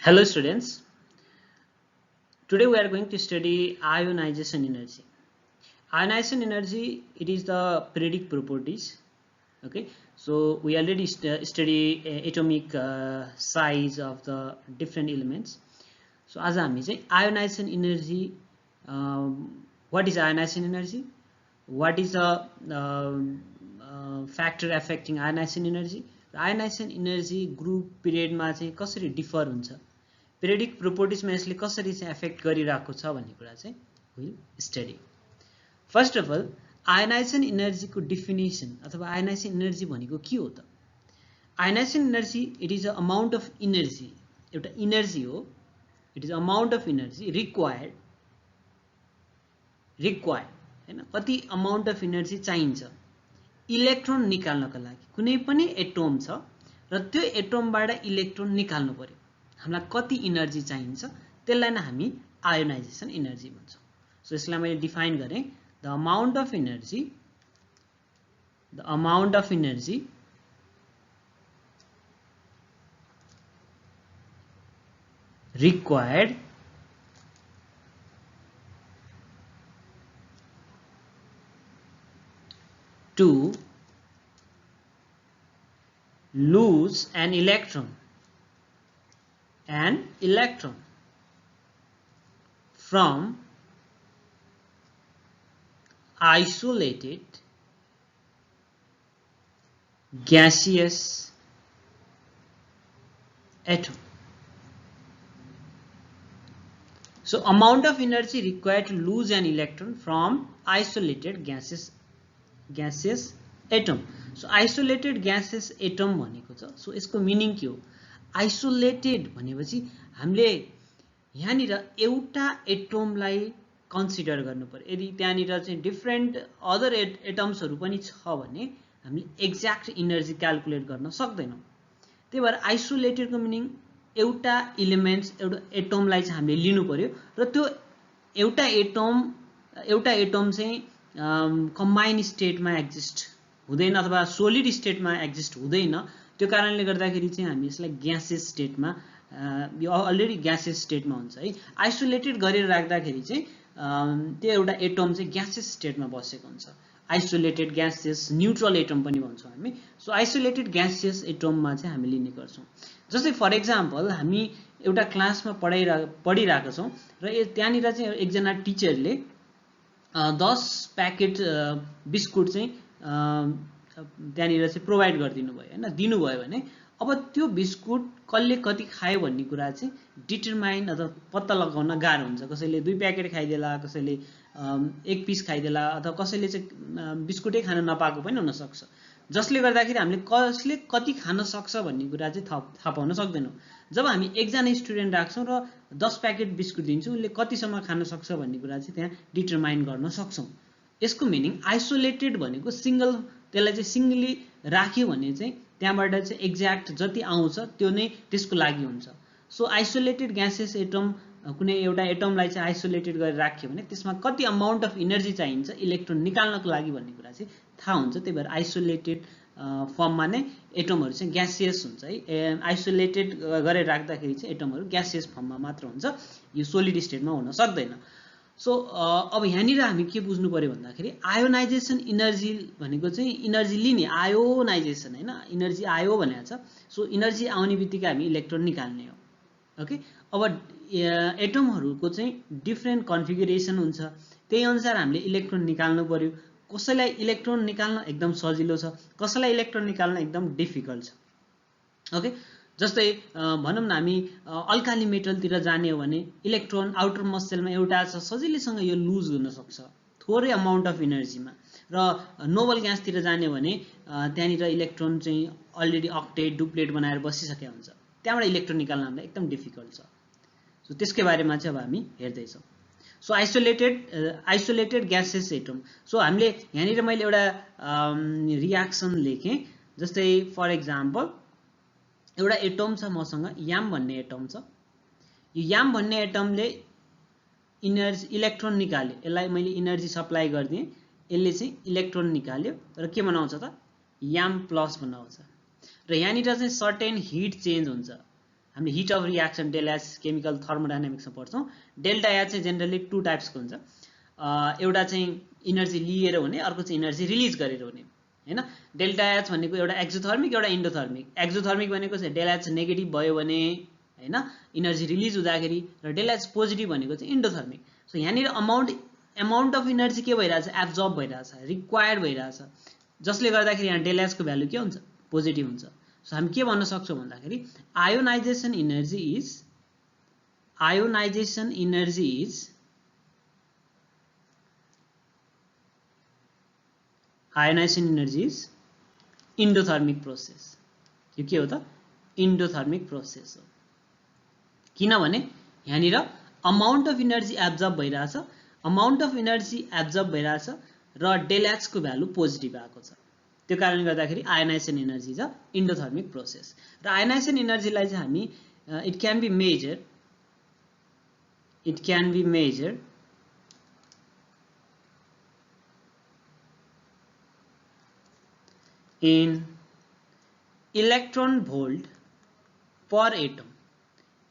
Hello students, today we are going to study ionization energy. Ionization energy, it is the periodic properties. Okay, so we already study atomic size of the different elements. So as I say, ionization energy, what is ionization energy? What is the factor affecting ionization energy? Ionization energy group period मा चाहिँ कसरी differ हुन्छ, periodic प्रोपर्टिजमा यसले कसरी चाहिँ effect गरिरहेको छ भन्ने कुरा चाहिँ will study. First of all ionization एनर्जीको डिफिनेसन अथवा आयोनाइजेसन एनर्जी भनेको के हो त? Ionization energy it is a amount of energy, एउटा एनर्जी हो. It is amount of energy required हैन, कति अमाउन्ट अफ एनर्जी चाहिन्छ इलेक्ट्रोन निकाल्नको लागि. कुनै पनि एटोम छ र त्यो एटोमबाट इलेक्ट्रोन निकाल्नु पर्यो, हामीलाई कति एनर्जी चाहिन्छ, त्यसलाई नै हामी आयोनाइजेसन एनर्जी भन्छौँ. सो यसलाई मैले डिफाइन गरेँ, the amount of energy required to lose an electron from isolated gaseous atom. So amount of energy required to lose an electron from isolated gaseous atom. So isolated gaseous atom भनेको छ. So यसको meaning के हो? Isolated भनेपछि हामीले यहाँनिर एउटा एटमलाई consider गर्नु पर्यो. यदि त्यहाँनिर चाहिँ डिफरेन्ट अदर एटम्सहरू पनि छ भने हामीले एक्ज्याक्ट एनर्जी क्याल्कुलेट गर्न सक्दैनौँ. त्यही भएर आइसोलेटेडको मिनिङ एउटा इलिमेन्ट्स, एउटा एटमलाई चाहिँ हामीले लिनु पर्यो र त्यो एउटा एटम चाहिँ कम्बाइन स्टेटमा एक्जिस्ट हुँदैन अथवा सोलिड स्टेटमा एक्जिस्ट हुँदैन. त्यो कारणले गर्दाखेरि चाहिँ हामी यसलाई ग्यासेस स्टेटमा, यो अलरेडी ग्यासेस स्टेटमा हुन्छ है. आइसोलेटेड गरेर राख्दाखेरि चाहिँ त्यो एउटा एटम चाहिँ ग्यासेस स्टेटमा बसेको हुन्छ. आइसोलेटेड ग्यासेस न्युट्रल एटम पनि भन्छौँ हामी. सो आइसोलेटेड ग्यासेस एटममा चाहिँ हामी लिने गर्छौँ. जस्तै फर एक्जाम्पल हामी एउटा क्लासमा पढिरहेका छौँ र त्यहाँनिर चाहिँ एकजना टिचरले 10 प्याकेट बिस्कुट चाहिँ त्यहाँनिर चाहिँ प्रोभाइड गरिदिनु भयो हैन, दिनुभयो भने अब त्यो बिस्कुट कसले कति खायो भन्ने कुरा चाहिँ डिटरमाइन अथवा पत्ता लगाउन गाह्रो हुन्छ. कसैले 2 प्याकेट खाइदेला, कसैले 1 पिस खाइदेला, अथवा कसैले चाहिँ बिस्कुटै खान नपाएको पनि हुन सक्छ. जसले गर्दाखेरि हामीले कसले कति खान सक्छ भन्ने कुरा चाहिँ थाहा पाउन सक्दैनौँ. जब हामी एकजना स्टुडेन्ट राख्छौँ र 10 प्याकेट बिस्कुट दिन्छौँ, उसले कतिसम्म खान सक्छ भन्ने कुरा चाहिँ त्यहाँ डिटरमाइन गर्न सक्छौँ. यसको मिनिङ आइसोलेटेड भनेको सिंगल, त्यसलाई चाहिँ सिंगली राख्यो भने चाहिँ त्यहाँबाट चाहिँ एक्ज्याक्ट जति आउँछ त्यो नै त्यसको लागि हुन्छ. सो आइसोलेटेड ग्यासेस एटम, कुनै एउटा एटमलाई चाहिँ आइसोलेटेड गरेर राख्यो भने त्यसमा कति अमाउन्ट अफ एनर्जी चाहिन्छ इलेक्ट्रोन निकाल्नको लागि भन्ने कुरा चाहिँ थाहा हुन्छ. त्यही भएर आइसोलेटेड फर्ममा नै एटमहरू चाहिँ ग्यासियस हुन्छ है. आइसोलेटेड गरेर राख्दाखेरि चाहिँ एटमहरू ग्यासियस फर्ममा मात्र हुन्छ, यो सोलिड स्टेटमा हुन सक्दैन. सो अब यहाँनिर हामी के बुझ्नु पर्यो भन्दाखेरि आयोनाइजेसन एनर्जी भनेको चाहिँ एनर्जी लिने, आयोनाइजेसन हैन, एनर्जी आयो भनेको छ. सो एनर्जी आउने बित्तिकै हामी इलेक्ट्रोन निकाल्ने हो. ओके, अब एटमहरूको चाहिँ डिफरेन्ट कन्फिगरेसन हुन्छ, त्यही अनुसार हामीले इलेक्ट्रोन निकाल्नु पर्यो. कसैलाई इलेक्ट्रोन निकाल्न एकदम सजिलो छ, कसैलाई इलेक्ट्रोन निकाल्न एकदम डिफिकल्ट छ. ओके, जस्तै भनौँ न हामी अल्काली मेटलतिर जाने हो भने इलेक्ट्रोन आउटर मोस्ट सेलमा एउटा छ, सजिलैसँग यो लुज हुन सक्छ थोरै अमाउन्ट अफ एनर्जीमा. र नोबल ग्यासतिर जाने हो भने त्यहाँनिर इलेक्ट्रोन चाहिँ अलरेडी अक्टेट डुप्लेट बनाएर बसिसकेको हुन्छ, त्यहाँबाट इलेक्ट्रोन निकाल्न हामीलाई एकदम डिफिकल्ट छ. सो त्यसकै बारेमा चाहिँ अब हामी हेर्दैछौँ. So isolated gases atom. So हामीले यहाँनिर मैले एउटा रियाक्सन लेखेँ. जस्तै फर एक्जाम्पल एउटा एटम छ मसँग, याम भन्ने एटम छ. यो याम भन्ने एटमले इलेक्ट्रोन निकाल्यो, यसलाई मैले एनर्जी सप्लाई गरिदिएँ, यसले चाहिँ इलेक्ट्रोन निकाल्यो र के बनाउँछ त, याम प्लस बनाउँछ. र यहाँनिर चाहिँ सर्टेन हिट चेन्ज हुन्छ. हामीले heat of reaction delta H chemical थर्मोडायनामिक्समा पढ्छौँ। डेल्टा एच चाहिँ जेनरली 2 टाइप्सको हुन्छ। एउटा चाहिँ इनर्जी लिएर हुने, अर्को चाहिँ इनर्जी रिलिज गरेर हुने हैन। डेल्टा एच भनेको एउटा एक्जोथर्मिक एउटा इन्डोथर्मिक। एक्जोथर्मिक भनेको चाहिँ डेल्टा एच नेगेटिभ भयो भने हैन इनर्जी रिलिज हुँदाखेरि, र डेल्टा एच पोजिटिभ भनेको चाहिँ इन्डोथर्मिक। सो यहाँनिर अमाउन्ट अफ इनर्जी के भइरहेछ, एब्जर्ब भइरहेछ, रिक्वायर्ड भइरहेछ, जसले गर्दाखेरि यहाँ डेल्टा एच को भ्यालु के हुन्छ, पोजिटिभ हुन्छ। सो हामी के भन्न सक्छौँ भन्दाखेरि ionisation energy is endothermic process. यो के हो त, इन्डोथर्मिक प्रोसेस हो। किनभने यहाँनिर अमाउन्ट अफ इनर्जी एब्जर्ब भइरहेछ, र डेल्टा एच को भ्यालु पोजिटिभ आएको छ। त्यो कारणले गर्दाखेरि ionization energy is a endothermic process. र आयोनाइजेसन इनर्जीलाई चाहिँ हामी it can be measured in electron volt per atom.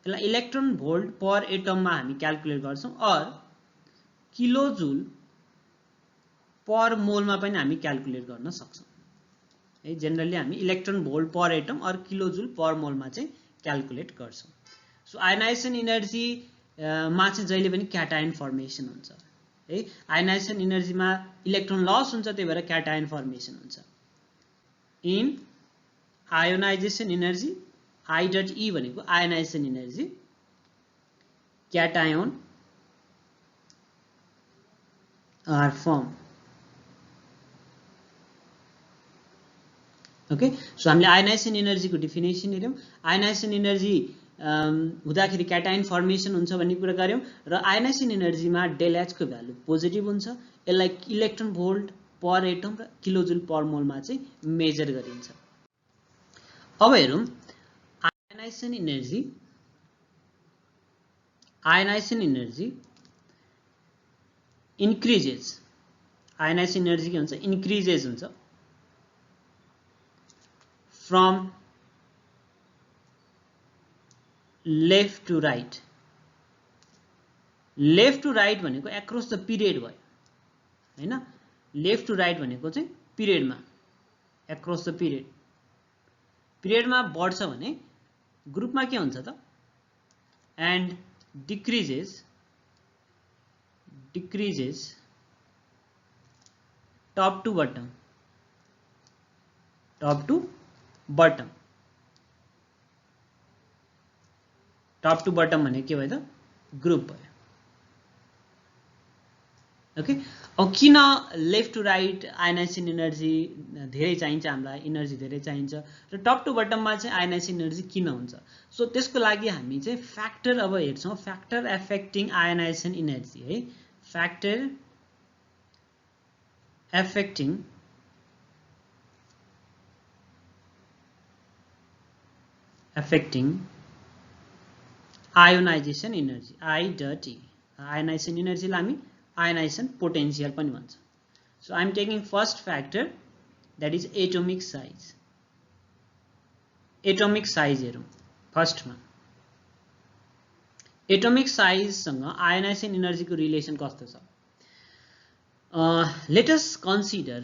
यसलाई इलेक्ट्रोन भोल्ट पर एटममा हामी क्याल्कुलेट गर्छौं, और किलोजुल पर मोलमा पनि हामी क्याल्कुलेट गर्न सक्छौं है। जनरली हामी इलेक्ट्रोन भोल्ट पर एटम और किलोजुल पर मोलमा चाहिँ क्याल्कुलेट गर्छौं। सो आयोनाइजेसन इनर्जी मा चाहिँ जहिले पनि क्याटायन फर्मेसन हुन्छ है। आयोनाइजेसन इनर्जीमा इलेक्ट्रोन लस हुन्छ, त्यही भएर क्याटायन फर्मेसन हुन्छ। In ionization energy I dot E भनेको ionization energy, cation are form. Okay, so हामीले आयोनाइजेसन इनर्जीको डेफिनेसन हेर्यौं। आयोनाइजेसन इनर्जी हुँदाखेरि क्याटायन फर्मेसन हुन्छ भन्ने कुरा गर्यौं, र आयोनाइजेसन इनर्जीमा डेल्टा एच को भ्यालु पोजिटिभ हुन्छ। यसलाई इलेक्ट्रोन भोल्ट पर एटम र किलोजुल पर मोलमा चाहिँ मेजर गरिन्छ। अब हेरौं ionization energy increases. Ionization energy के हुन्छ, इन्क्रिजेस हुन्छ from left to right. Left to right भनेको एक्रॉस द पिरियड भयो हैन। लेफ्ट टु राइट भनेको चाहिँ पिरियडमा, एक्रॉस द पिरियडमा बढ्छ भने ग्रुपमा के हुन्छ त, and decreases top to bottom. Top to bottom भने के भयो त, ग्रुप भयो। ओके, अब किन left to right ionization energy धेरै चाहिन्छ, हामीलाई इनर्जी धेरै चाहिन्छ, र टप टु बटममा चाहिँ आयोनाइजेसन इनर्जी किन हुन्छ? सो त्यसको लागि हामी चाहिँ फ्याक्टर अब हेर्छौं, फ्याक्टर एफेक्टिङ आयोनाइजेसन इनर्जी है। Factor affecting ionization energy I dot E। Ionization इनर्जीलाई हामी आयोनाइजेसन पोटेन्शियल पनि भन्छ। So I am taking first factor that is atomic size. Atomic size हेरौं फर्स्टमा। एटोमिक साइजसँग आयोनाइजेसन इनर्जीको रिलेसन कस्तो छ? लेट अस कन्सिडर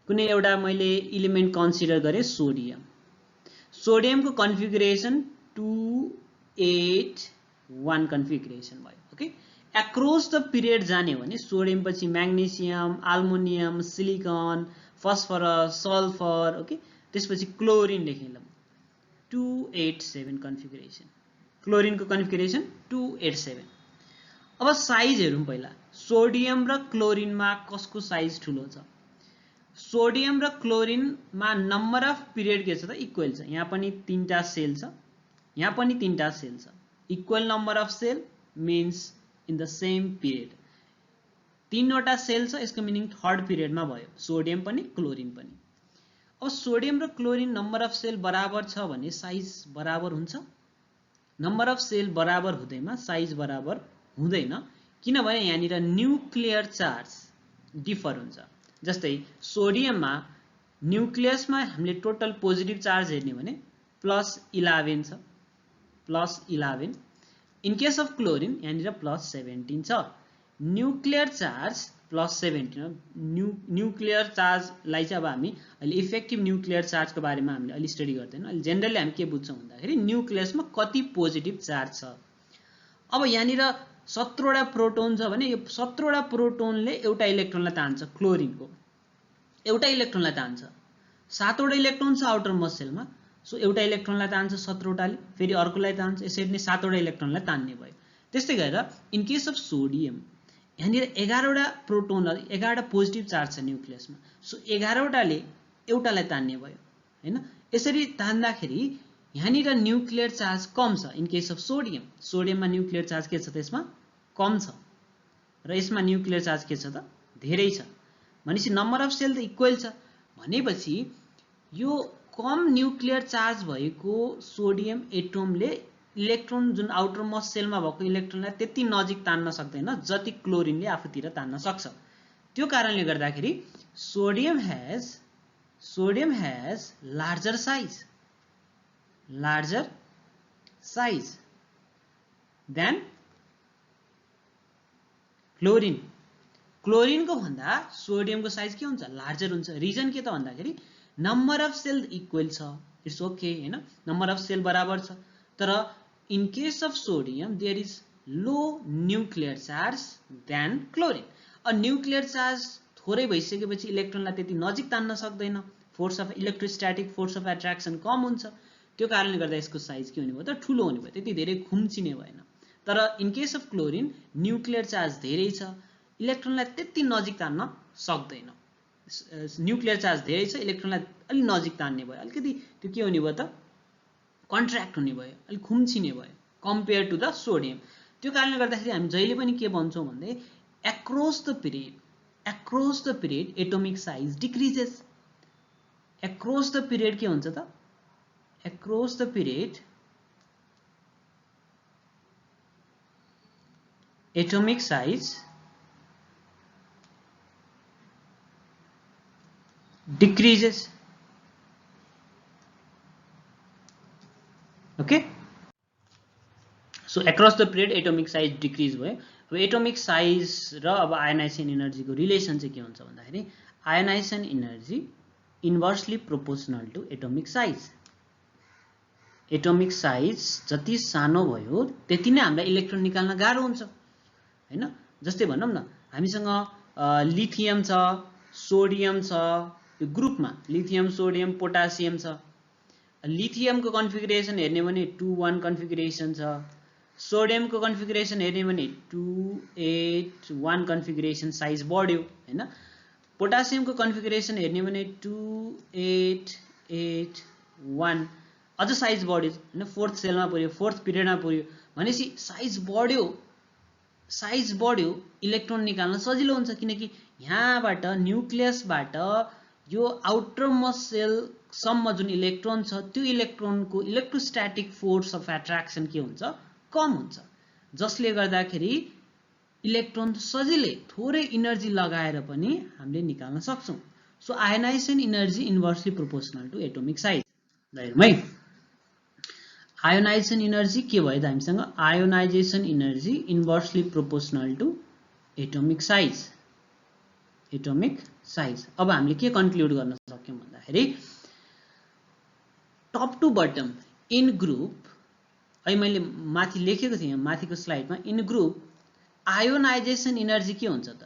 कुनै एउटा मैले इलिमेन्ट कन्सिडर गरे, सोडियम। सोडियमको कन्फिगरेसन 281 कन्फिगरेसन भयो। ओके, एक्रॉस द पिरियड जाने हो भने सोडियम पछि magnesium, aluminium, silicon, phosphorus, sulphur, okay, त्यसपछि क्लोरिन लेखेँ ल 287 कन्फिगरेसन। क्लोरिनको कन्फिगरेसन 287। अब साइज हेरौं पहिला। सोडियम र क्लोरिनमा कसको साइज ठुलो छ? सोडियम र क्लोरिनमा नम्बर अफ पिरियड के छ त, इक्वल छ। यहाँ पनि 3टा सेल छ, यहाँ पनि 3टा सेल छ। Equal number of shell means in the same period. 3वटा सेल छ, यसको मिनिङ थर्ड पिरियडमा भयो, सोडियम पनि क्लोरिन पनि। अब सोडियम र क्लोरिन नम्बर अफ सेल बराबर छ भने साइज बराबर हुन्छ? नम्बर अफ सेल बराबर हुँदैमा साइज बराबर हुँदैन, किनभने यहाँनिर न्यूक्लियर चार्ज डिफर हुन्छ। जस्तै सोडियममा न्यूक्लियसमा हामीले टोटल पोजिटिभ चार्ज हेर्ने भने +11 छ, +11 इन केस अफ क्लोरिन यहाँनिर +17 छ न्युक्लियर चार्ज +17 न्युक्लियर चार्जलाई चाहिँ अब हामी अहिले इफेक्टिभ न्युक्लियर चार्जको बारेमा हामीले अलि स्टडी गर्दैनौँ अहिले जेनरली हामी के बुझ्छौँ भन्दाखेरि न्युक्लियसमा कति पोजिटिभ चार्ज छ अब यहाँनिर 17 वटा प्रोटोन छ भने यो 17 वटा प्रोटोनले एउटा इलेक्ट्रोनलाई तान्छ क्लोरिनको एउटा इलेक्ट्रोनलाई तान्छ 7 वटा इलेक्ट्रोन छ आउटर मोस्ट सेलमा सो एउटा इलेक्ट्रोनलाई तान्छ 17 वटाले फेरि अर्कोलाई तान्छ यसरी नै 7 वटा इलेक्ट्रोनलाई तान्ने भयो त्यस्तै गरेर इन केस अफ सोडियम यहाँनिर 11 वटा प्रोटोन 11 वटा पोजिटिभ चार्ज छ न्युक्लियसमा सो 11 वटाले एउटालाई तान्ने भयो हैन यसरी तान्दाखेरि यहाँनिर न्युक्लियर चार्ज कम छ इन केस अफ सोडियममा न्युक्लियर चार्ज के छ त्यसमा कम छ र यसमा न्युक्लियर चार्ज के छ त धेरै छ भनेपछि नम्बर अफ सेल त इक्वल छ भनेपछि यो कम न्युक्लियर चार्ज भएको सोडियम एटमले इलेक्ट्रोन जुन आउटर मोस्ट सेलमा भएको इलेक्ट्रोनलाई त्यति नजिक तान्न सक्दैन जति क्लोरिनले आफूतिर तान्न सक्छ त्यो कारणले गर्दाखेरि sodium has larger size than क्लोरिनको भन्दा सोडियमको साइज के हुन्छ लार्जर हुन्छ रिजन के त भन्दाखेरि नम्बर अफ सेल इक्वल छ इट्स ओके हैन नम्बर अफ सेल बराबर छ तर in case of sodium there is low nuclear charge than chlorine nuclear charge थोरै भइसकेपछि इलेक्ट्रोनलाई त्यति नजिक तान्न सक्दैन force of electrostatic force of attraction कम हुन्छ त्यो कारणले गर्दा यसको साइज के हुने भयो त ठुलो हुने भयो त्यति धेरै खुम्चिने भएन तर in case of chlorine nuclear charge धेरै छ इलेक्ट्रोनलाई त्यति नजिक तान्न सक्दैन न्युक्लियर चार्ज धेरै छ इलेक्ट्रोनलाई अलि नजिक तान्ने भयो अलिकति त्यो के हुने भयो त कन्ट्र्याक्ट हुने भयो अलि खुम्चिने भयो कम्पेयर टु द सोडियम त्यो कारणले गर्दाखेरि हामी जहिले पनि के भन्छौँ भन्दै across the period atomic size decreases across the period के हुन्छ त across the period atomic size decreases okay so across the period atomic size decrease भयो अब एटोमिक साइज र अब आयोनाइजेसन एनर्जीको रिलेसन चाहिँ के हुन्छ भन्दाखेरि ionization energy inversely proportional to atomic size जति सानो भयो त्यति नै हामीलाई इलेक्ट्रोन निकाल्न गाह्रो हुन्छ हैन जस्तै भनौँ न हामीसँग लिथियम छ सोडियम छ यो ग्रुपमा लिथियम सोडियम पोटासियम छ लिथियमको कन्फिगरेसन हेर्ने भने 2-1 कन्फिगरेसन छ सोडियमको कन्फिगरेसन हेर्ने भने 2-8-1 कन्फिगरेसन साइज बढ्यो हैन पोटासियमको कन्फिगरेसन हेर्ने भने 2-8-8-1 अझ साइज बढ्यो हैन फोर्थ सेलमा पुर्यो फोर्थ पिरियडमा पुर्यो भनेपछि साइज बढ्यो इलेक्ट्रोन निकाल्न सजिलो हुन्छ किनकि यहाँबाट न्युक्लियसबाट यो आउटर मोस्ट सेल सम्म जुन इलेक्ट्रोन छ त्यो इलेक्ट्रोनको इलेक्ट्रोस्ट्याटिक फोर्स अफ एट्र्याक्सन के हुन्छ कम हुन्छ जसले गर्दाखेरि इलेक्ट्रोन सजिलै थोरै एनर्जी लगाएर पनि हामीले निकाल्न सक्छौं so ionization energy inversely proportional to atomic size है आयोनाइजेसन एनर्जी के भयो त हामीसँग ionization energy inversely proportional to atomic size अब हामीले के कन्क्लुड गर्न सक्यौं भन्दाखेरि top to bottom in group अहिले मैले माथि लेखेको थिएँ माथिको स्लाइडमा इन ग्रुप आयोनाइजेसन एनर्जी के हुन्छ त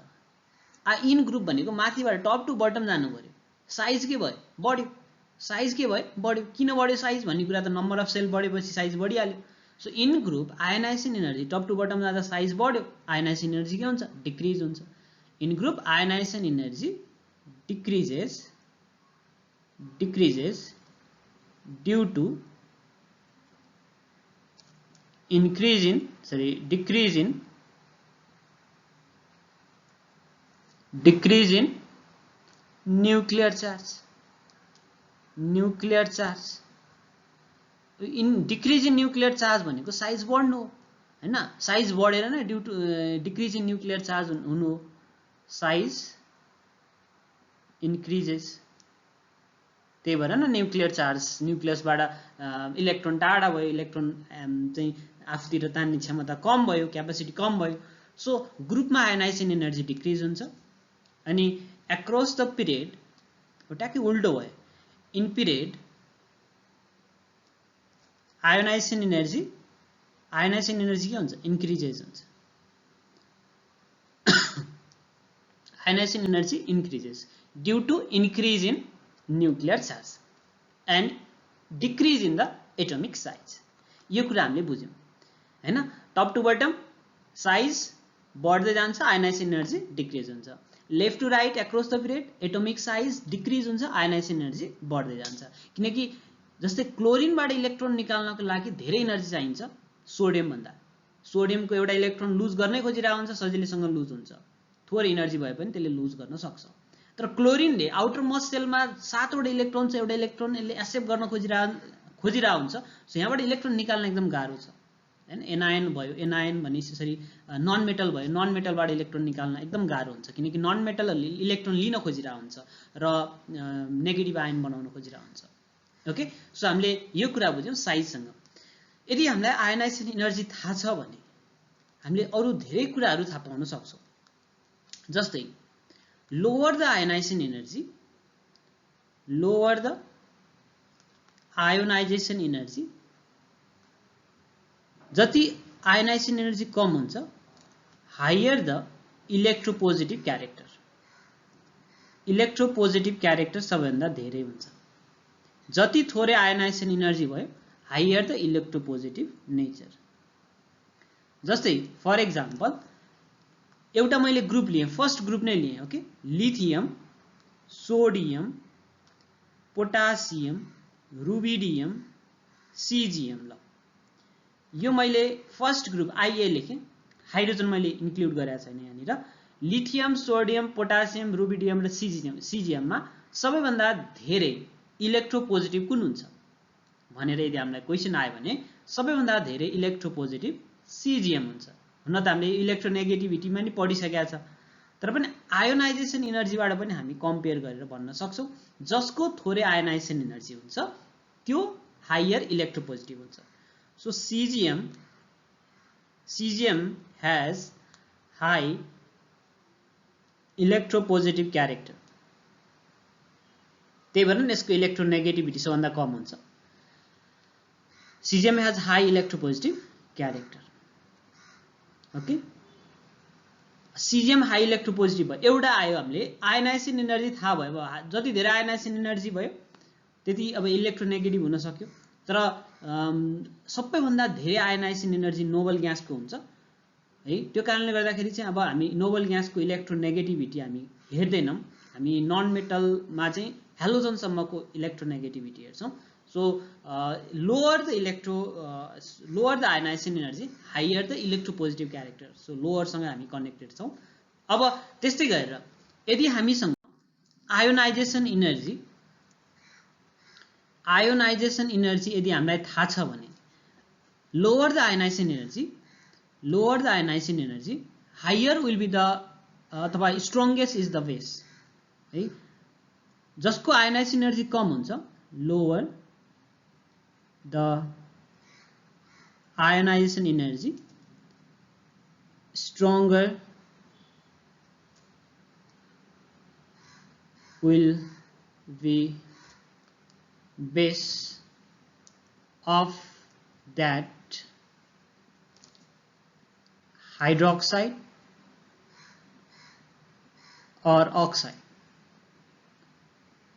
इन ग्रुप भनेको माथिबाट टप टु बटम जानु पर्यो साइज के भयो बढ्यो किन बढ्यो साइज भन्ने कुरा त नम्बर अफ सेल बढेपछि साइज बढिहाल्यो so in group ionization energy top to bottom जाँदा साइज बढ्यो आयोनाइजेसन एनर्जी के हुन्छ डिक्रिज हुन्छ in group ionization energy decreases due to decrease in nuclear charge in decrease in nuclear charge भनेको size बढ्नु हो हैन साइज बढेर नै due to decrease in nuclear charge हुनु हो साइज increases त्यही भएर न न्युक्लियर चार्ज न्युक्लियसबाट इलेक्ट्रोन टाढा भयो, इलेक्ट्रोन चाहिँ आफूतिर तान्ने क्षमता कम भयो, क्यापेसिटी कम भयो। सो ग्रुपमा आयोनाइजेसन एनर्जी डिक्रिज हुन्छ। अनि एक्रॉस द पिरियड ट्याक्कै उल्टो भयो, इन पिरियड आयोनाइजेसन एनर्जी के हुन्छ, इन्क्रिजेस हुन्छ। Ionization energy increases due to increase in nuclear charge and decrease in the atomic size. यो कुरा हामीले बुझ्यौँ हैन। टप टु बटम साइज बढ्दै जान्छ, आयोनाइजेसन एनर्जी डिक्रिज हुन्छ। Left to right across the period atomic size decrease हुन्छ, ionization energy बढ्दै जान्छ। किनकि जस्तै क्लोरिनबाट इलेक्ट्रोन निकाल्नको लागि धेरै एनर्जी चाहिन्छ सोडियम भन्दा। सोडियमको एउटा इलेक्ट्रोन लुज गर्नै खोजिरहेको हुन्छ, सजिलैसँग लुज हुन्छ, थोरै एनर्जी भए पनि त्यसले लुज गर्न सक्छ। तर क्लोरिनले आउटर मोस्ट सेलमा 7 वटा इलेक्ट्रोन छ, एउटा इलेक्ट्रोन यसले एक्सेप्ट गर्न खोजिरहेको हुन्छ। सो यहाँबाट इलेक्ट्रोन निकाल्न एकदम गाह्रो छ हैन। एनायन भयो, एनायन भने यसरी नन मेटल भयो, नन मेटलबाट इलेक्ट्रोन निकाल्न एकदम गाह्रो हुन्छ, किनकि नन मेटलहरूले इलेक्ट्रोन लिन खोजिरहेको हुन्छ र नेगेटिभ आयन बनाउन खोजिरहेको हुन्छ। ओके, सो हामीले यो कुरा बुझ्यौँ साइजसँग। यदि हामीलाई आयोनाइजेसन एनर्जी थाहा छ भने हामीले अरू धेरै कुराहरू थाहा पाउन सक्छौँ। जस्तै lower the ionisation energy, lower the ionisation energy, जति आयोनाइजेसन एनर्जी कम हुन्छ higher the electropositive character. Electropositive character सबैभन्दा धेरै हुन्छ। जति थोरै आयोनाइजेसन एनर्जी भयो हायर द इलेक्ट्रोपोजिटिभ नेचर। जस्तै फर एक्जाम्पल एउटा मैले ग्रुप लिएँ, फर्स्ट ग्रुप नै लिएँ। Okay, lithium, sodium, potassium, rubidium, caesium. ल यो मैले फर्स्ट ग्रुप आइए लेखेँ, हाइड्रोजन मैले इन्क्लुड गरेको छैन यहाँनिर। लिथियम, सोडियम, पोटासियम, रुबिडियम र सिजियममा सबैभन्दा धेरै इलेक्ट्रोपोजिटिभ कुन हुन्छ भनेर यदि हामीलाई क्वेसन आयो भने सबैभन्दा धेरै इलेक्ट्रोपोजिटिभ सिजियम हुन्छ। हुन त हामीले इलेक्ट्रोनेगेटिभिटीमा नि पढिसकेका छ, तर पनि आयोनाइजेसन एनर्जीबाट पनि हामी कम्पेयर गरेर भन्न सक्छौँ जसको थोरै आयोनाइजेसन एनर्जी हुन्छ त्यो हायर इलेक्ट्रोपोजिटिभ हुन्छ। सो caesium has high electropositive character, त्यही भएर नि यसको इलेक्ट्रोनेगेटिभिटी सबभन्दा कम हुन्छ। Caesium has high electropositive character. Okay, caesium high electropositive भयो, एउटा आयो। हामीले आयोनाइजेसन एनर्जी थाहा भयो, जति धेरै आयोनाइजेसन एनर्जी भयो त्यति अब इलेक्ट्रोनेगेटिभ हुन सक्यो। तर सबैभन्दा धेरै आयोनाइजेसन एनर्जी नोबल ग्यासको हुन्छ है। त्यो कारणले गर्दाखेरि चाहिँ अब हामी नोबल ग्यासको इलेक्ट्रोनेगेटिभिटी हामी हेर्दैनौँ, हामी नन मेटलमा चाहिँ हेलोजनसम्मको इलेक्ट्रोनेगेटिभिटी हेर्छौँ। So lower the ionisation energy higher the electropositive character. So लोअरसँग हामी कनेक्टेड छौँ। अब त्यस्तै गरेर यदि हामीसँग आयोनाइजेसन एनर्जी यदि हामीलाई थाहा छ भने lower the ionisation energy higher will be the अथवा स्ट्रङ्गेस्ट इज द बेस है। जसको आयोनाइजेसन एनर्जी कम हुन्छ lower the ionisation energy stronger will be base of that hydroxide or oxide।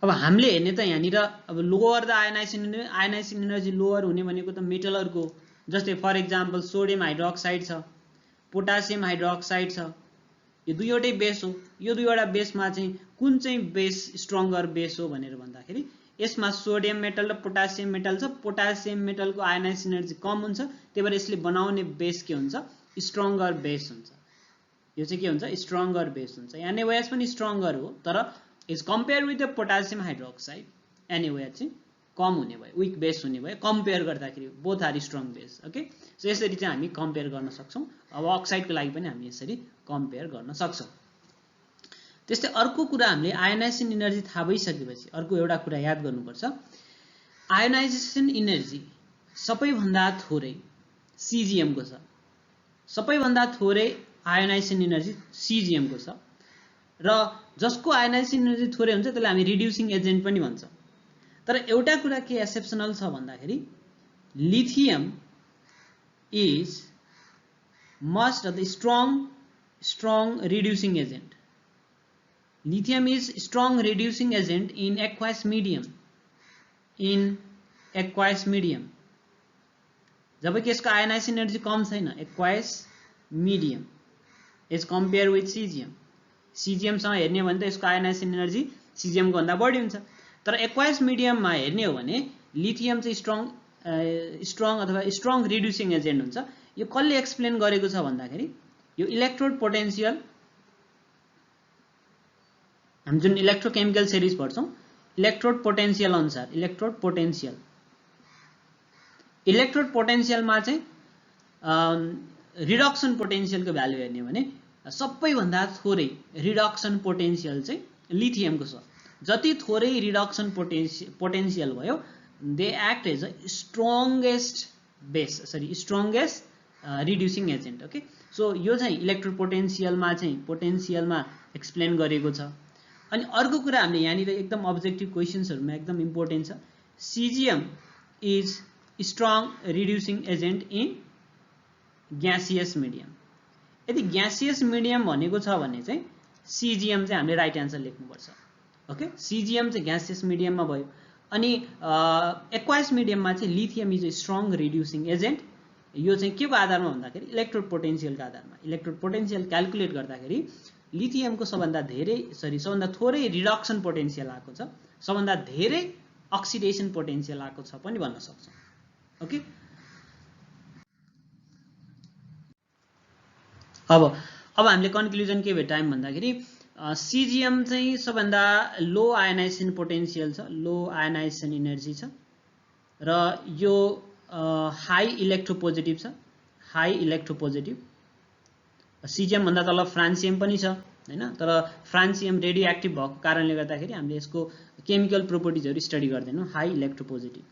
अब हामीले हेर्ने त यहाँनिर अब lower the ionisation energy lower हुने भनेको त मेटलहरुको, जस्तै फर एक्जाम्पल सोडियम हाइड्रोक्साइड छ, पोटासियम हाइड्रोक्साइड छ, यो दुईवटै बेस हो। यो दुईवटा बेसमा चाहिँ कुन चाहिँ बेस स्ट्रङ्गर बेस हो भनेर भन्दाखेरि यसमा सोडियम मेटल र पोटासियम मेटल छ। पोटासियम मेटलको आयोनाइजेसन एनर्जी कम हुन्छ, त्यही भएर यसले बनाउने बेस के हुन्छ, स्ट्रङ्गर बेस हुन्छ। यो चाहिँ के हुन्छ, स्ट्रङ्गर बेस हुन्छ। NaOH पनि स्ट्रङ्गर हो, तर is compare with the potassium hydroxide NaOH चाहिँ कम हुने भयो, विक बेस हुने भयो कम्पेयर गर्दाखेरि। Both are strong base. Okay, so यसरी चाहिँ हामी कम्पेयर गर्न सक्छौँ। अब अक्साइडको लागि पनि हामी यसरी कम्पेयर गर्न सक्छौँ। त्यस्तै अर्को कुरा हामीले आयोनाइजेसन एनर्जी थाहा भइसकेपछि अर्को एउटा कुरा याद गर्नुपर्छ। आयोनाइजेसन एनर्जी सबैभन्दा थोरै CGM को छ, सबैभन्दा थोरै आयोनाइजेसन एनर्जी CGM को छ र जसको आयोनाइजेसन एनर्जी थोरै हुन्छ त्यसलाई हामी रिड्युसिङ एजेन्ट पनि भन्छ। तर एउटा कुरा के एक्सेप्सनल छ भन्दाखेरि lithium is must the strong reducing agent. Lithium is strong reducing agent in aqueous medium. जब कि यसको आयोनाइजेसन एनर्जी कम छैन aqueous medium as compare with CGM सँग हेर्ने हो भने त यसको आयोनाइजेसन एनर्जी CGM को भन्दा बढी हुन्छ। तर aqueous medium मा हेर्ने हो भने लिथियम चाहिँ स्ट्रङ अथवा स्ट्रङ रिड्युसिङ एजेन्ट हुन्छ। यो कसले एक्सप्लेन गरेको छ भन्दाखेरि यो इलेक्ट्रोड पोटेन्शियल, हामी जुन इलेक्ट्रोकेमिकल सिरिज पढ्छौं इलेक्ट्रोड पोटेन्शियल अनुसार इलेक्ट्रोड पोटेन्शियलमा चाहिँ रिडक्सन पोटेन्शियलको भ्यालु हेर्ने हो भने सबैभन्दा थोरै रिडक्सन पोटेन्शियल चाहिँ लिथियमको छ। जति थोरै रिडक्सन पोटेन्शियल भयो they act as a strongest reducing agent. Okay, so यो चाहिँ इलेक्ट्रोड पोटेन्शियलमा एक्सप्लेन गरेको छ। अनि अर्को कुरा हामीले यहाँनिर एकदम अब्जेक्टिभ क्वेशन्सहरुमा एकदम इम्पोर्टेन्ट छ, CGM is strong reducing agent in gaseous medium. यदि ग्यासियस मिडियम भनेको छ भने चाहिँ CGM चाहिँ हामीले राइट एन्सर लेख्नुपर्छ। ओके, CGM चाहिँ ग्यासियस मिडियममा भयो। अनि एक्वायस मिडियममा चाहिँ lithium is a strong reducing agent. यो चाहिँ के को आधारमा भन्दाखेरि इलेक्ट्रोड पोटेन्शियलको आधारमा। इलेक्ट्रोड पोटेन्शियल क्याल्कुलेट गर्दाखेरि लिथियमको सबभन्दा थोरै रिडक्सन पोटेन्शियल आएको छ, सबभन्दा धेरै अक्सिडेसन पोटेन्शियल आएको छ पनि भन्न सक्छौं। ओके, अब हामीले कन्क्लुजन के भेटायौं भन्दाखेरि CGM चाहिँ सबभन्दा लो आयोनाइजेसन पोटेन्शियल छ, लो आयोनाइजेसन एनर्जी छ र यो हाई इलेक्ट्रोपोजिटिभ छ, हाई इलेक्ट्रोपोजिटिभ। CGM भन्दा तल फ्रान्सियम पनि छ हैन, तर फ्रान्सियम रेडियो एक्टिभ भएको कारणले गर्दाखेरि हामीले यसको केमिकल प्रोपर्टिजहरु स्टडी गर्दैनौं, हाई इलेक्ट्रोपोजिटिभ।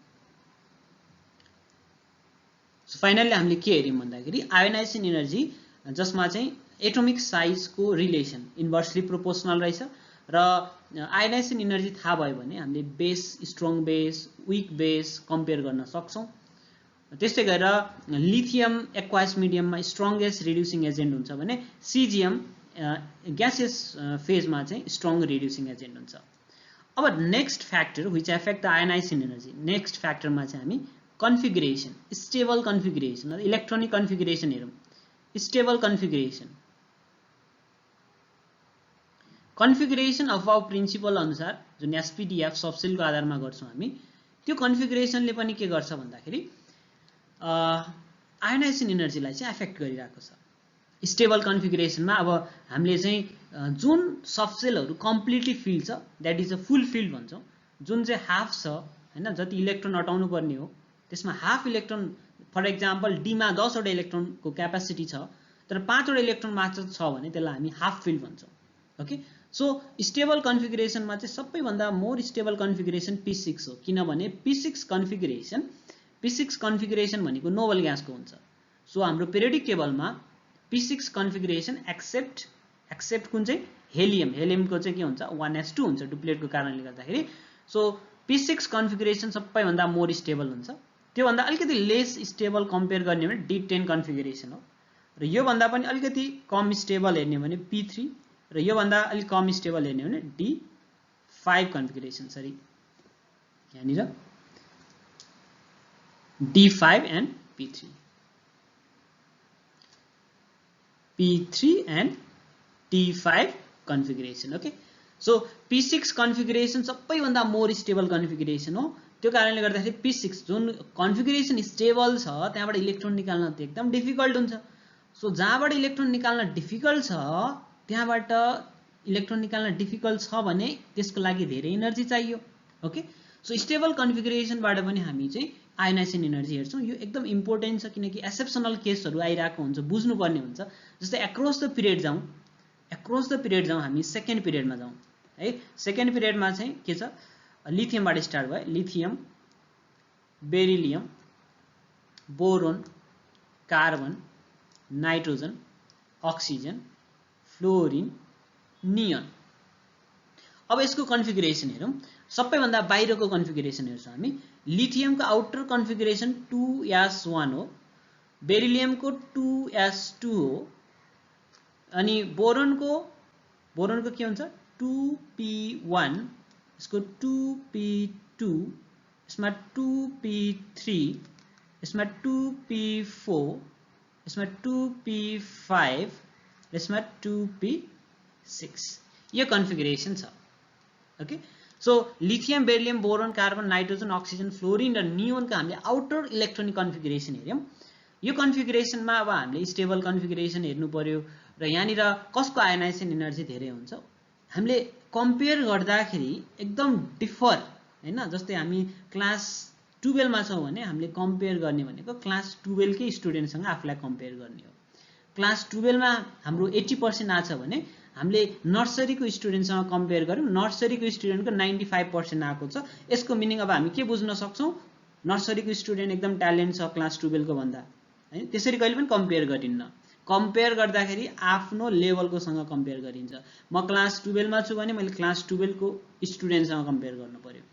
सो फाइनली हामीले के हेर्यौं भन्दाखेरि आयोनाइजेसन एनर्जी जसमा चाहिँ एटोमिक साइजको रिलेसन इन्भर्सली प्रोपोर्सनल रहेछ र आयोनाइजेसन एनर्जी थाहा भयो भने हामीले base, strong base, weak base compare गर्न सक्छौं। त्यस्तै गरेर लिथियम एक्वायस मिडियममा स्ट्रङ्गेस्ट रिड्युसिङ एजेन्ट हुन्छ भने CGM ग्यासियस फेजमा चाहिँ स्ट्रङ रिड्युसिङ एजेन्ट हुन्छ। अब next factor which affect the ionisation energy, next फ्याक्टरमा चाहिँ हामी configuration, stable configuration, electronic configuration हेरौं। स्टेबल कन्फिगरेसन अफ प्रिन्सिपल अनुसार जुन SPDF सबसेलको आधारमा गर्छौं हामी, त्यो कन्फिगरेसनले पनि के गर्छ भन्दाखेरि आयोनाइजेसन एनर्जीलाई चाहिँ एफेक्ट गरिरहेको छ। स्टेबल कन्फिगरेसनमा अब हामीले चाहिँ जुन सबसेलहरु कम्प्लिटली फिल्ड छ, that is a full filled भन्छौं, जुन चाहिँ हाफ छ हैन, जति इलेक्ट्रोन हटाउनु पर्ने हो त्यसमा half electron, for example D मा 10 वटा इलेक्ट्रोनको क्यापेसिटी छ तर 5 वटा इलेक्ट्रोन मात्र छ भने त्यसलाई हामी हाफ फिल्ड भन्छौं। ओके, सो स्टेबल कन्फिगरेसनमा चाहिँ सबैभन्दा मोर स्टेबल कन्फिगरेसन P6 हो, किनभने P6 कन्फिगरेसन भनेको नोबल ग्यासको हुन्छ। सो हाम्रो पिरियोडिक टेबलमा P6 कन्फिगरेसन एक्सेप्ट कुन चाहिँ हेलियमको चाहिँ के हुन्छ 1s2 हुन्छ डुप्लेटको कारणले गर्दाखेरि। सो P6 कन्फिगरेसन सबैभन्दा मोर स्टेबल हुन्छ। त्यो भन्दा अलिकति लेस स्टेबल कम्पेयर गर्ने भने D10 कन्फिगरेसन हो र यो भन्दा पनि अलिकति कम स्टेबल हेर्ने भने P3 र यो भन्दा अलिक कम स्टेबल हेर्ने भने D5 कन्फिगरेसन। सरी, यहाँनिर D5 and P3 and D5 configuration. Okay, so P6 configuration सबैभन्दा मोर स्टेबल कन्फिगरेसन हो। त्यो कारणले गर्दाखेरि P6 जुन कन्फिगरेसन स्टेबल छ त्यहाँबाट इलेक्ट्रोन निकाल्न त एकदम डिफिकल्ट हुन्छ। सो जहाँबाट इलेक्ट्रोन निकाल्न डिफिकल्ट छ त्यहाँबाट इलेक्ट्रोन निकाल्न डिफिकल्ट छ भने त्यसको लागि धेरै एनर्जी चाहियो। ओके, सो स्टेबल कन्फिगरेसनबाट पनि हामी चाहिँ आयोनाइजेसन एनर्जी हेर्छौं। यो एकदम इम्पोर्टेन्ट छ किनकि एक्सेप्सनल केसहरु आइराको हुन्छ, बुझ्नुपर्ने हुन्छ। जस्तै एक्रॉस द पिरियड जाउँ, एक्रॉस द पिरियड जाउँ हामी सेकेन्ड पिरियडमा जाउँ है। सेकेन्ड पिरियडमा चाहिँ के छ, लिथियमबाट स्टार्ट भयो। Lithium, beryllium, boron, carbon, nitrogen, oxygen, fluorine, neon. अब यसको कन्फिगरेसन हेरौँ। सबैभन्दा बाहिरको कन्फिगरेसन हेर्छौँ हामी। लिथियमको आउटर कन्फिगरेसन 2s1 हो, बेरिलियमको 2s2 हो, अनि बोरोनको के हुन्छ 2p1, यसको 2p2, यसमा 2p3, यसमा 2p4, यसमा 2p5, यसमा 2p6। यो कन्फिगरेसन छ। Okay, so lithium, beryllium, boron, carbon, nitrogen, oxygen, fluorine र नियोनको हामीले आउटर इलेक्ट्रोनिक कन्फिगरेसन हेर्यौँ। यो कन्फिगरेसनमा अब हामीले स्टेबल कन्फिगरेसन हेर्नु पर्यो र यहाँनिर कसको आयोनाइजेसन एनर्जी धेरै हुन्छ हामीले कम्पेयर गर्दाखेरि एकदम डिफर हैन। जस्तै हामी क्लास 12 मा छौँ भने हामीले कम्पेयर गर्ने भनेको क्लास 12 कै स्टुडेन्टसँग आफूलाई कम्पेयर गर्ने हो। क्लास 12 मा हाम्रो 80% आछ भने हामीले नर्सरीको स्टुडेन्टसँग कम्पेयर गर्यौँ, नर्सरीको स्टुडेन्टको 95% आएको छ। यसको मिनिङ अब हामी के बुझ्न सक्छौँ, नर्सरीको स्टुडेन्ट एकदम ट्यालेन्ट छ क्लास 12 को भन्दा हैन। त्यसरी कहिले पनि कम्पेयर गरिन्न। कम्पेयर गर्दाखेरि आफ्नो लेभलको सँग कम्पेयर गरिन्छ। म क्लास 12 मा छु भने मैले क्लास 12 को स्टुडेन्टसँग कम्पेयर गर्नु पर्यो।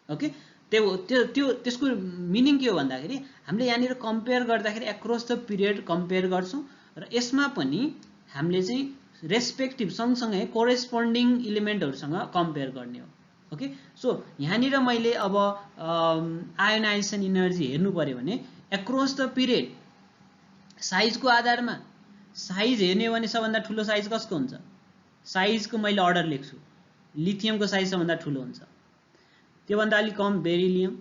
ओके, त्यसको मिनिङ के हो भन्दाखेरि हामीले यहाँनिर कम्पेयर गर्दाखेरि एक्रॉस द पिरियड कम्पेयर गर्छौँ र यसमा पनि हामीले चाहिँ रेस्पेक्टिभ सँगसँगै कोरेस्पोन्डिङ इलिमेन्टहरुसँग कम्पेयर गर्ने हो। ओके, सो यहाँनिर मैले अब आयोनाइजेसन एनर्जी हेर्नु पर्यो भने एक्रॉस द पिरियड साइजको आधारमा, साइज हेर्ने हो भने सबभन्दा ठुलो साइज कसको हुन्छ, साइजको मैले अर्डर लेख्छु। लिथियमको साइज सबभन्दा ठुलो हुन्छ, त्योभन्दा अलि कम बेरिलियम,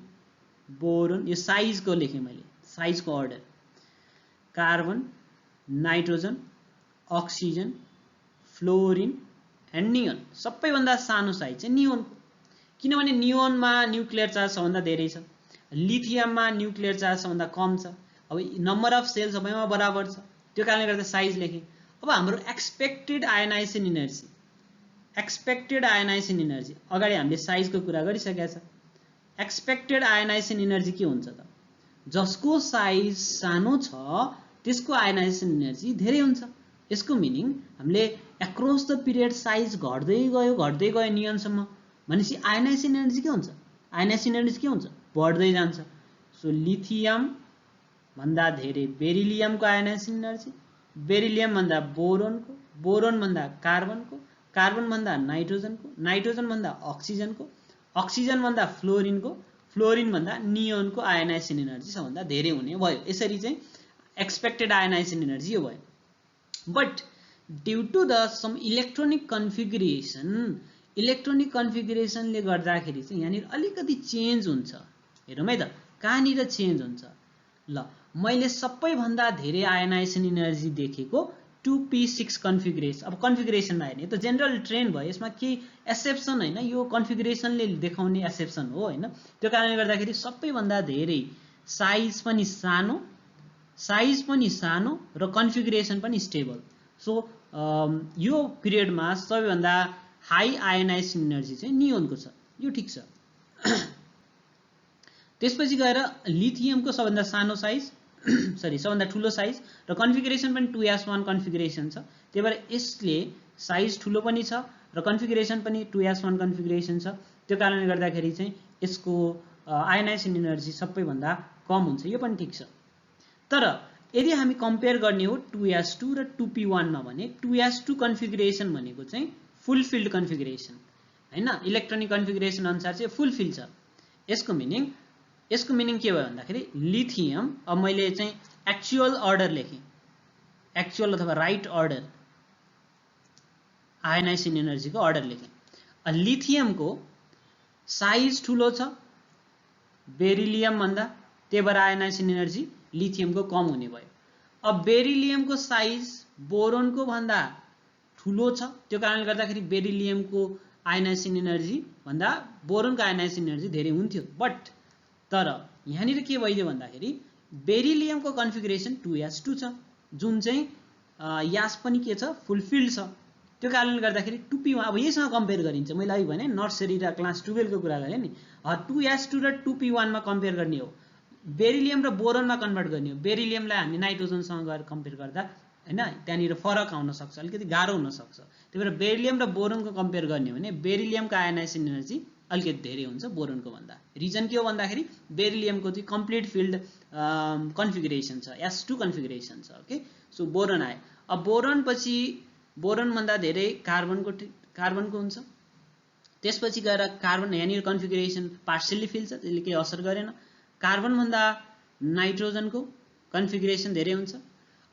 बोरोन, यो साइजको लेखेँ मैले, साइजको order. Carbon, nitrogen, oxygen, fluorine and neon. सबैभन्दा सानो साइज चाहिँ नियोनको, किनभने नियोनमा न्युक्लियर चार्ज सबभन्दा धेरै छ, लिथियममा न्युक्लियर चार्ज सबभन्दा कम छ। अब नम्बर अफ सेल सबैमा बराबर छ, त्यो कारणले गर्दा साइज लेखेँ। अब हाम्रो एक्सपेक्टेड आयोनाइजेसन एनर्जी, अगाडि हामीले साइजको कुरा गरिसकेका छ। एक्सपेक्टेड आयोनाइजेसन एनर्जी के हुन्छ त, जसको साइज सानो छ त्यसको आयोनाइजेसन एनर्जी धेरै हुन्छ। यसको मिनिङ हामीले एक्रॉस द पिरियड साइज घट्दै गयो नियनसम्म भनेपछि आयोनाइजेसन एनर्जी के हुन्छ, आयोनाइजेसन एनर्जी के हुन्छ, बढ्दै जान्छ। सो लिथियम भन्दा धेरै बेरिलियमको आयोनाइजेसन एनर्जी, बेरिलियम भन्दा बोरोनको, बोरोन भन्दा कार्बनको, कार्बन भन्दा नाइट्रोजनको, नाइट्रोजन भन्दा अक्सिजनको, अक्सिजन भन्दा फ्लोरिनको, फ्लोरिन भन्दा नियोनको आयोनाइजेसन एनर्जी सबभन्दा धेरै हुने भयो। यसरी चाहिँ एक्सपेक्टेड आयोनाइजेसन एनर्जी यो भयो। But due to the some electronic कन्फिगरेसनले गर्दाखेरि चाहिँ यहाँनिर अलिकति चेन्ज हुन्छ। हेरौँ है त कहाँनिर चेन्ज हुन्छ। ल मैले सबैभन्दा धेरै आयोनाइजेसन एनर्जी देखेको 2p6 कन्फिगरेसन। अब कन्फिगरेसनमा हेर्ने त जेनरल ट्रेन्ड भयो, यसमा केही एक्सेप्सन होइन, यो कन्फिगरेसनले देखाउने एक्सेप्सन हो होइन। त्यो कारणले गर्दाखेरि सबैभन्दा धेरै साइज पनि सानो र कन्फिगरेसन पनि स्टेबल। सो यो पिरियडमा सबैभन्दा हाई आयोनाइजेसन एनर्जी चाहिँ नियोनको छ, यो ठिक छ। त्यसपछि गएर लिथियमको सबभन्दा सानो साइज सबभन्दा ठुलो साइज र कन्फिगरेसन पनि 2s1 कन्फिगरेसन छ। त्यही भएर यसले साइज ठुलो पनि छ र कन्फिगरेसन पनि 2s1 कन्फिगरेसन छ। त्यो कारणले गर्दाखेरि चाहिँ यसको आयोनाइजेसन एनर्जी सबैभन्दा कम हुन्छ, यो पनि ठिक छ। तर यदि हामी कम्पेयर गर्ने हो 2s2 र 2p1 मा भने 2s2 कन्फिगरेसन भनेको चाहिँ फुलफिल्ड कन्फिगरेसन हैन, इलेक्ट्रोनिक कन्फिगरेसन अनुसार चाहिँ फुलफिल छ। यसको मिनिङ के भयो भन्दाखेरि लिथियम, अब मैले चाहिँ एक्चुअल अर्डर लेखेँ, एक्चुअल अथवा राइट अर्डर आयोनाइजेसन एनर्जीको अर्डर लेखेँ। लिथियमको साइज ठुलो छ बेरिलियम भन्दा, त्यही भएर आयोनाइजेसन एनर्जी लिथियमको कम हुने भयो। अब बेरिलियमको साइज बोरोनको भन्दा ठुलो छ, त्यो कारणले गर्दाखेरि बेरिलियमको आयोनाइजेसन एनर्जी भन्दा बोरोनको आयोनाइजेसन एनर्जी धेरै हुन्थ्यो। बट तर यहाँनिर के भइदियो भन्दाखेरि बेरिलियमको कन्फिगरेसन 2s2 छ, जुन चाहिँ यास पनि के छ, फुलफिल्ड छ। त्यो कारणले गर्दाखेरि 2p1 अब यससँग कम्पेयर गरिन्छ मैले अघि भने नर्सरी र क्लास 12 को कुरा गरे नि 2s2 र 2p1 मा कम्पेयर गर्ने हो बेरिलियम र बोरोनमा कन्भर्ट गर्ने हो बेरिलियमलाई हामी नाइट्रोजनसँग गएर कम्पेयर गर्दा हैन त्यहाँनिर फरक आउन सक्छ अलिकति गाह्रो हुन सक्छ त्यही भएर बेरिलियम र बोरोनको कम्पेयर गर्ने हो भने बेरिलियमको आयनाइजेसन एनर्जी अलिकति धेरै हुन्छ बोरोनको भन्दा रिजन के हो भन्दाखेरि बेरिलियमको चाहिँ कम्प्लिट फिल्ड कन्फिगरेसन छ s2 कन्फिगरेसन छ ओके सो बोरोन आयो अब बोरोन पछि बोरोन भन्दा धेरै कार्बनको हुन्छ त्यसपछि गएर कार्बन यहाँनिर कन्फिगरेसन पार्शियली फिल छ त्यसले केही असर गरेन कार्बन भन्दा नाइट्रोजनको कन्फिगरेसन धेरै हुन्छ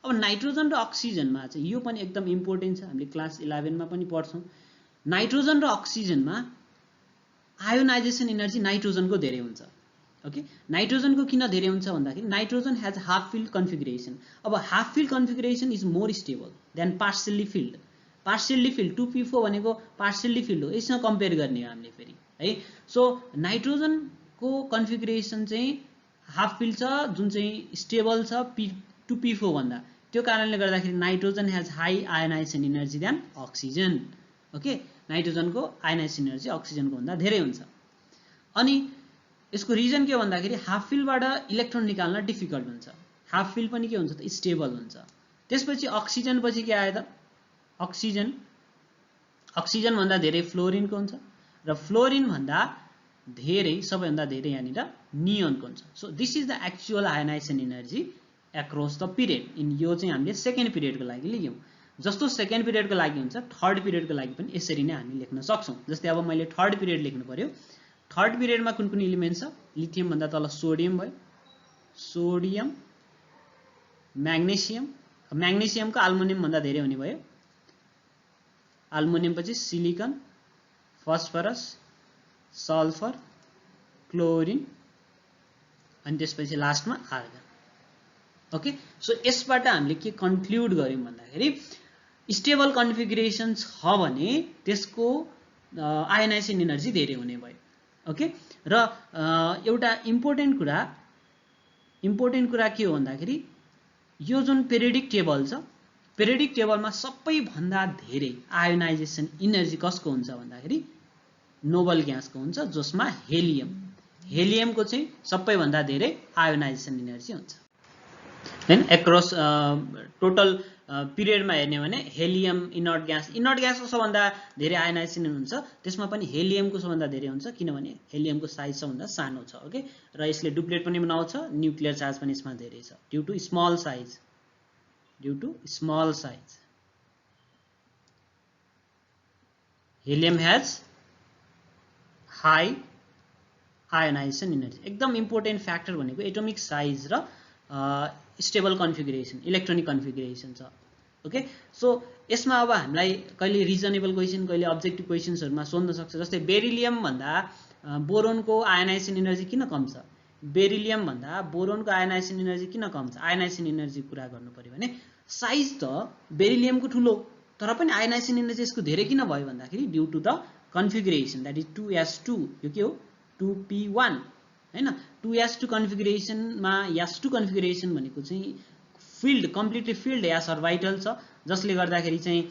अब नाइट्रोजन र अक्सिजनमा चाहिँ यो पनि एकदम इम्पोर्टेन्ट छ हामीले क्लास 11 मा पनि पढ्छौं नाइट्रोजन र अक्सिजनमा आयोनाइजेसन एनर्जी नाइट्रोजनको धेरै हुन्छ ओके नाइट्रोजनको किन धेरै हुन्छ भन्दाखेरि nitrogen has half filled configuration अब half filled configuration is more stable than partially filled 2p4 भनेको पार्शियली फिल्ड हो यससँग कम्पेयर गर्ने हो हामीले फेरि है सो नाइट्रोजनको कन्फिगरेसन चाहिँ हाफ फिल्ड छ जुन चाहिँ स्टेबल छ 2p4 भन्दा त्यो कारणले गर्दाखेरि nitrogen has high ionisation energy than oxygen okay नाइट्रोजनको आयोनाइजेसन एनर्जी अक्सिजनको भन्दा धेरै हुन्छ अनि यसको रिजन के हो भन्दाखेरि हाफ फिल्डबाट इलेक्ट्रोन निकाल्न डिफिकल्ट हुन्छ हाफ फिल्ड पनि के हुन्छ त स्टेबल हुन्छ त्यसपछि अक्सिजन पछि के आयो त अक्सिजन भन्दा धेरै फ्लोरिनको हुन्छ र फ्लोरिन भन्दा धेरै सबैभन्दा धेरै यहाँनिर नियोनको हुन्छ so this is the actual ionisation energy across the period in यो चाहिँ हामीले सेकेन्ड पिरियडको लागि लियौं जस्तो सेकेन्ड पिरियडको लागि हुन्छ थर्ड पिरियडको लागि पनि यसरी नै हामी लेख्न सक्छौं जस्तै अब मैले थर्ड पिरियड लेख्नु पर्यो थर्ड पिरियडमा कुन कुन एलिमेन्ट छ लिथियम भन्दा तल सोडियम भयो सोडियम म्याग्नेशियमको एल्युमिनियम भन्दा धेरै हुने भयो एल्युमिनियम पछि सिलिकन फस्फरस सल्फर क्लोरिन अनि त्यसपछि लास्टमा आर्गन ओके सो यसबाट हामीले के कन्क्लुड गर्यौं भन्दाखेरि स्टेबल कन्फिगरेसन छ भने त्यसको आयोनाइजेसन एनर्जी धेरै हुने भयो ओके र एउटा इम्पोर्टेन्ट कुरा के हो भन्दाखेरि यो जुन पेरियोडिक टेबल छ पेरियोडिक टेबलमा सबैभन्दा धेरै आयोनाइजेसन एनर्जी कसको हुन्छ भन्दाखेरि नोबल ग्यासको हुन्छ जसमा हेलियमको चाहिँ सबैभन्दा धेरै आयोनाइजेसन एनर्जी हुन्छ हैन एक्रॉस टोटल पिरियडमा हेर्ने भने हेलियम इनर्ट ग्यासको सबभन्दा धेरै आयोनाइजेसन हुन्छ त्यसमा पनि हेलियमको सबभन्दा धेरै हुन्छ किनभने हेलियमको साइज सबभन्दा सानो छ ओके र यसले डुप्लेट पनि बनाउँछ न्यूक्लियर चार्ज पनि यसमा धेरै छ due to small size helium has high ionisation energy एकदम इम्पोर्टेन्ट फ्याक्टर भनेको एटोमिक साइज र स्टेबल कन्फिगरेसन इलेक्ट्रोनिक कन्फिगरेसन छ ओके सो यसमा अब हामीलाई कहिले रिजनेबल क्वेशन कहिले अब्जेक्टिभ क्वेशन्सहरुमा सोध्न सक्छ जस्तै बेरिलियम भन्दा बोरोनको आयोनाइजेसन एनर्जी किन कम छ बेरिलियम भन्दा बोरोनको आयोनाइजेसन एनर्जी किन कम छ आयोनाइजेसन एनर्जी कुरा गर्नु पर्यो भने साइज त बेरिलियमको ठुलो तर पनि आयोनाइजेसन एनर्जी यसको धेरै किन भयो भन्दाखेरि due to the configuration that is 2s2 यो के हो 2p1 हैन 2s2 कन्फिगरेसनमा s2 कन्फिगरेसन भनेको चाहिँ field completely filled s orbital छ जसले गर्दाखेरि चाहिँ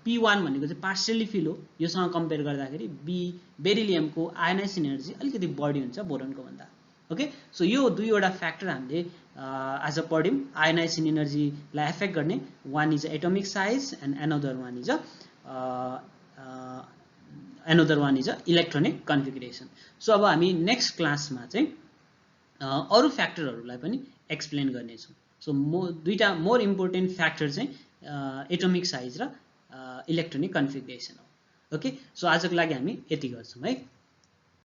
p1 भनेको चाहिँ पार्शियली फिल हो योसँग कम्पेयर गर्दाखेरि बेरिलियमको आयोनाइजेसन एनर्जी अलिकति बढी हुन्छ बोरोनको भन्दा ओके सो यो दुईवटा फ्याक्टर हामीले आज पढ्यौं आयोनाइजेसन एनर्जीलाई एफेक्ट गर्ने one is atomic size and another one is electronic configuration so अब हामी नेक्स्ट क्लासमा चाहिँ अरु फ्याक्टरहरूलाई पनि एक्सप्लेन गर्नेछौं सो दुईटा मोर इम्पोर्टेन्ट फ्याक्टर चाहिँ एटोमिक साइज र इलेक्ट्रोनिक कन्फिगरेसन हो ओके सो आजको लागि हामी यति गर्छौं है